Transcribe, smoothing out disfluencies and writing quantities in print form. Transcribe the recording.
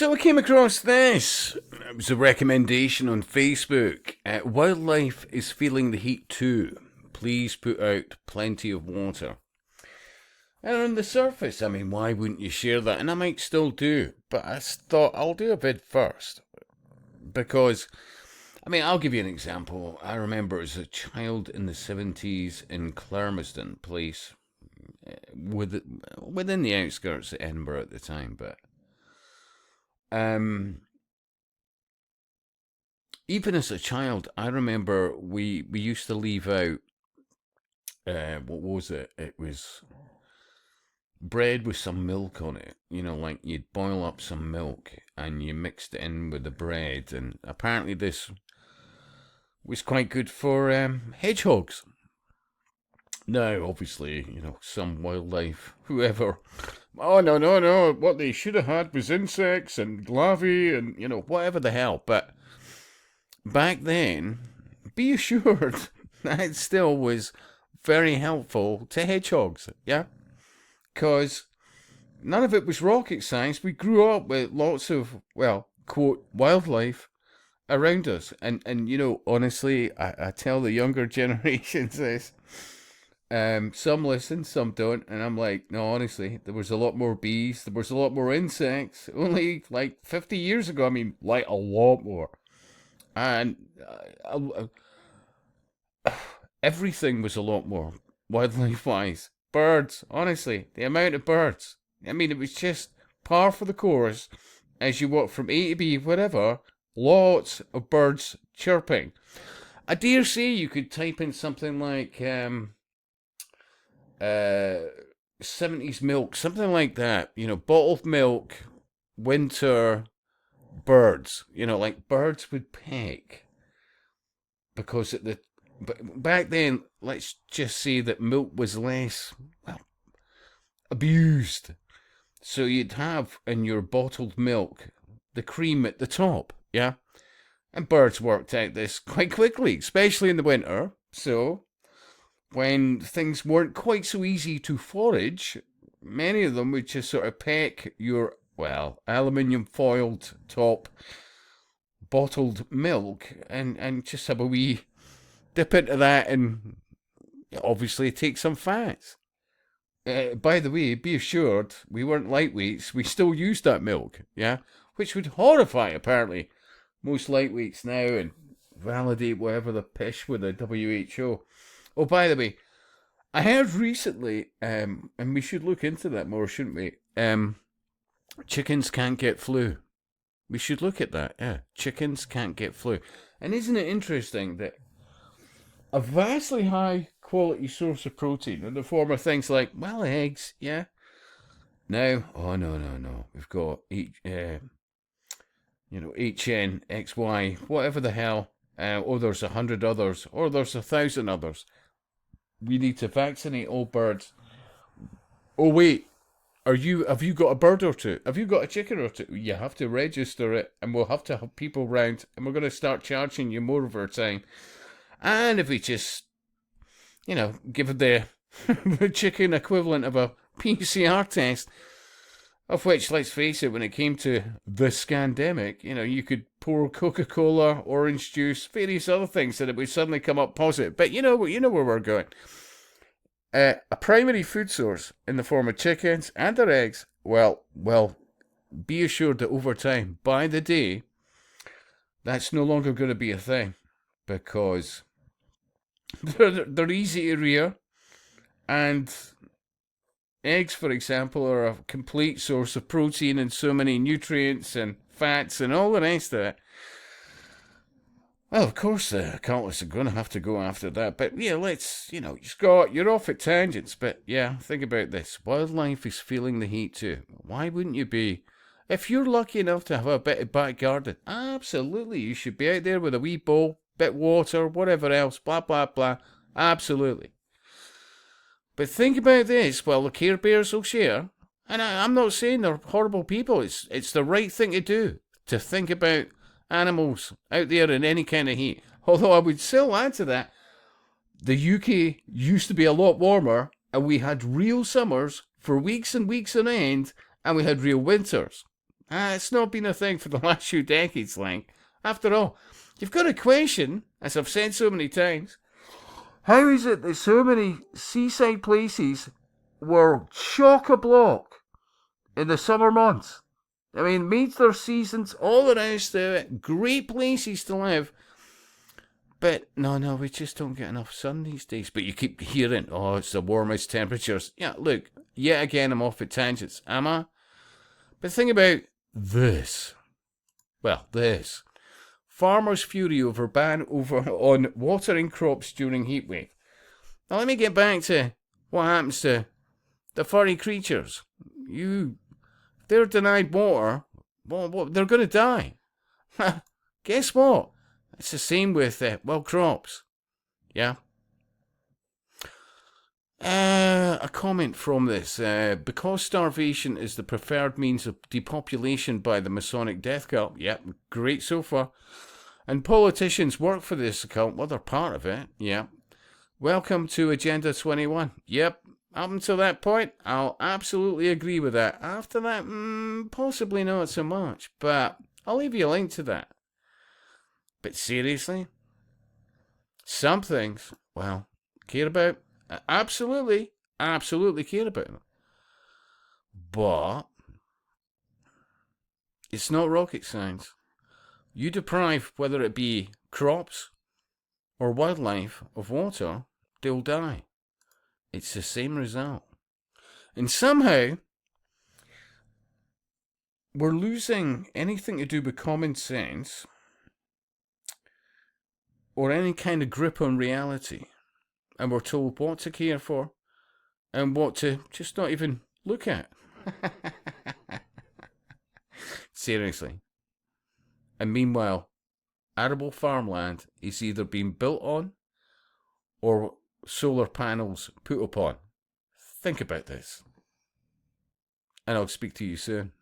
So I came across this. It was a recommendation on Facebook. Wildlife is feeling the heat too. Please put out plenty of water. And on the surface, I mean, why wouldn't you share that? And I might still do. But I thought I'll do a bit first. Because, I mean, I'll give you an example. I remember as a child in the 70s in Clermiston Place, within the outskirts of Edinburgh at the time, but even as a child, I remember we used to leave out, what was it? It was bread with some milk on it. You know, like you'd boil up some milk and you mixed it in with the bread. And apparently this was quite good for hedgehogs. Now, obviously, you know, some wildlife, whoever, oh, no, what they should have had was insects and larvae and, you know, whatever the hell. But back then, be assured that it still was very helpful to hedgehogs, yeah? Because none of it was rocket science. We grew up with lots of, well, quote, wildlife around us. And you know, honestly, I tell the younger generations this. Some listen, some don't, and I'm like, no, honestly, there was a lot more bees, there was a lot more insects, only like 50 years ago, I mean, like a lot more, and everything was a lot more, wildlife-wise, birds, honestly, the amount of birds, I mean, it was just par for the course, as you walk from A to B, whatever, lots of birds chirping. I dare say you could type in something like, 70s milk, something like that, you know, bottled milk, winter, birds, you know, like birds would peck because but back then, let's just say that milk was less, well, abused. So you'd have in your bottled milk the cream at the top, yeah? And birds worked out this quite quickly, especially in the winter. So when things weren't quite so easy to forage, many of them would just sort of peck your, well, aluminium foiled top bottled milk and just have a wee dip into that and obviously take some fats. By the way, be assured, we weren't lightweights. We still used that milk, yeah? Which would horrify, apparently, most lightweights now and validate whatever the pish with the WHO. Oh, by the way, I heard recently, and we should look into that more, shouldn't we? Chickens can't get flu. We should look at that, yeah. Chickens can't get flu. And isn't it interesting that a vastly high quality source of protein in the form of things like, well, eggs, yeah? Now, oh, no. We've got, HN, XY, whatever the hell. Or there's 100 others, or there's 1,000 others. We need to vaccinate all birds. Oh wait, have you got a bird or two? Have you got a chicken or two? You have to register it, and we'll have to have people round, and we're going to start charging you more over time. And if we just, you know, give the the chicken equivalent of a PCR test, of which, let's face it, when it came to the scandemic, you know, you could pour Coca-Cola, orange juice, various other things, and it would suddenly come up positive. But you know where we're going. A primary food source in the form of chickens and their eggs, well, be assured that over time, by the day, that's no longer going to be a thing. Because they're easy to rear, and eggs, for example, are a complete source of protein and so many nutrients and fats and all the rest of it. Well, of course, the cultists are going to have to go after that. But, yeah, Scott, you're off at tangents. But, yeah, think about this. Wildlife is feeling the heat too. Why wouldn't you be? If you're lucky enough to have a bit of back garden, absolutely, you should be out there with a wee bowl, bit of water, whatever else, blah, blah, blah. Absolutely. But think about this, well, the Care Bears will share, and I'm not saying they're horrible people, it's the right thing to do, to think about animals out there in any kind of heat. Although I would still add to that, the UK used to be a lot warmer, and we had real summers for weeks and weeks on end, and we had real winters. It's not been a thing for the last few decades, like. After all, you've got to question, as I've said so many times, how is it that so many seaside places were chock-a-block in the summer months? I mean, made their seasons, all the rest of it, great places to live. But no, we just don't get enough sun these days. But you keep hearing, oh, it's the warmest temperatures. Yeah, look, yet again I'm off at tangents, am I? But think about this. Well, this. Farmers' fury over ban on watering crops during heatwave. Now let me get back to what happens to the furry creatures. They're denied water, well, they're going to die. Guess what? It's the same with, crops. Yeah? A comment from this. Because starvation is the preferred means of depopulation by the Masonic death cult. Yep, great so far. And politicians work for this cult. Well, they're part of it. Yeah. Welcome to Agenda 21. Yep. Up until that point, I'll absolutely agree with that. After that, possibly not so much. But I'll leave you a link to that. But seriously, some things, well, care about. Absolutely care about them. But it's not rocket science. You deprive, whether it be crops or wildlife, of water, they'll die. It's the same result. And somehow, we're losing anything to do with common sense or any kind of grip on reality. And we're told what to care for and what to just not even look at. Seriously. And meanwhile, arable farmland is either being built on or solar panels put upon. Think about this. And I'll speak to you soon.